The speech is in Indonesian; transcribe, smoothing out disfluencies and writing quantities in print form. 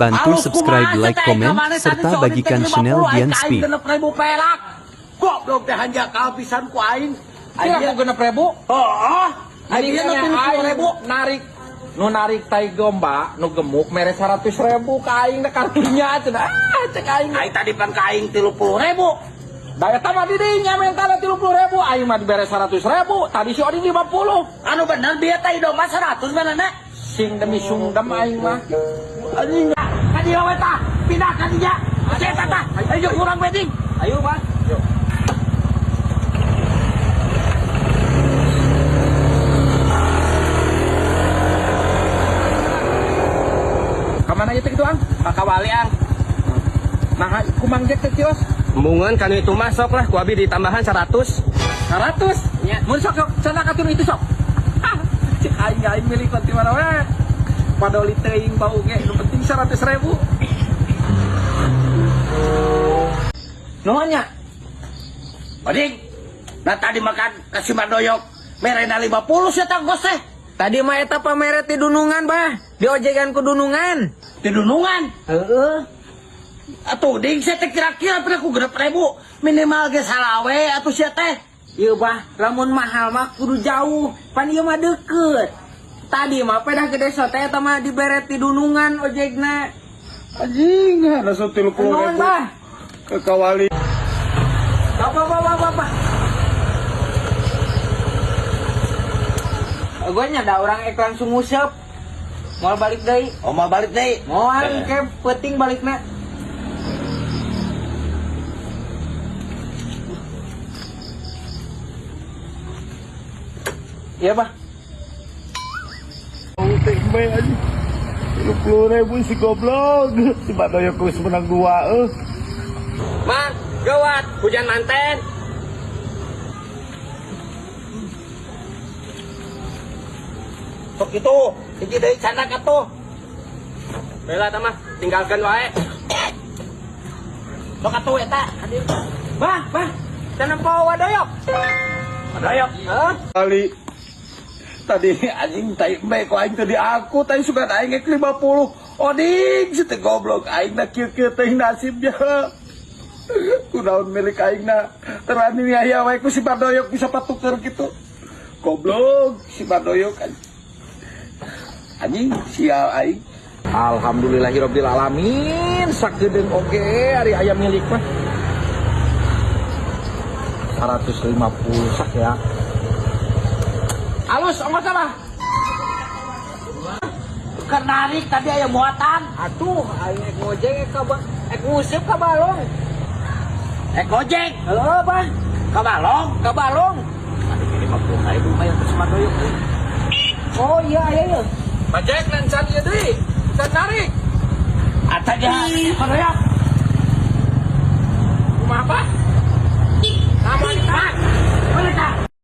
Bantu subscribe, like, komen, serta bagikan channel Dian Speed. Goblok teh hanja kehabisan ku aing. Kira aku 6.000? Heeh. Aing Aing na 30.000 narik narik tai gomba nu gemuk mere 100.000 ka aing da kartunya cenah. Cek aing. Aing tadi pan ka aing 30.000. Da eta mah di dinya mental 30.000, aing mah dibere 100.000, tadi si Odi 50. Anu bener bieu teh domba 100 benerna. Sing demi sungdem aing mah. Anjing. Ka dieu we tah, pindah ka dinya. Eta tah. Ayo kurang wedding. Ayo, Bang. Yuk. Kamana ieu teh kitu, Ang? Ka wali ang. Nah, kumang jek teh kios. Embungeun kan itu masuk lah, ku abi ditambahan 100. 100? Nya. Mun sok cenah katun itu sok. Cek aing milik di mana we. Padoli teuing bau ge, nu penting 100.000. Nuhunnya? Bading. Nah tadi makan kasih madoyok. Merena 50 sia tang bos teh. Tadi mah eta pamere ti dunungan, Bah. Diojegan ku dunungan. Di dunungan. Heeh. Atuh ding saya teh kira-kira pernah ku 6.000 minimal ge salawe atuh sia teh. Ieu Bah, lamun mahal mah kudu jauh. Pan ieu mah deukeut. Tadi mah pedah gede teh eta mah dibere ti dunungan ojegna. Anjing, ada 30.000. Nuhun, Bah. Ke kawali. Bapak. Gue nyada orang ek langsung ngusep. Mau balik deui. Oh, mau balik deui. Moal ke penting balikna. Iya, Bah. Tempe aja. 30.000 si goblok. Si Badoyo kuis menang 2 Mang, gawat, hujan manten. Sok itu, hiji deui canak atuh. Bela mah, tinggalkan wae. Sok atuh eta. Bah, cenah poe wadoyok. Badoyok. Hah? Kali tadi anjing tai embe ku aing tadi aku tadi suka aing ge 50. Oding si teh goblok aing na kieu-kieu teh nasibnya. Kunaon milik aing na terani aya wae ku si Badoyok bisa patuker gitu. Goblok si Badoyok anjing sial aing. Alhamdulillahirabbil alamin. Sakedeung oge ari aya milik mah. 150 sak ya. Alus ongkos apa? Keur narik tadi aya muatan. Atuh, aing ek ngojek ek ngusip ka balong. Gojek Halo, Bang. ka balong. Ka balong. Ini 50.000 mah yang ke Badoyok. Oh iya, iya. Bajek nan can ieu deui. Can narik. Ataja Badoyok.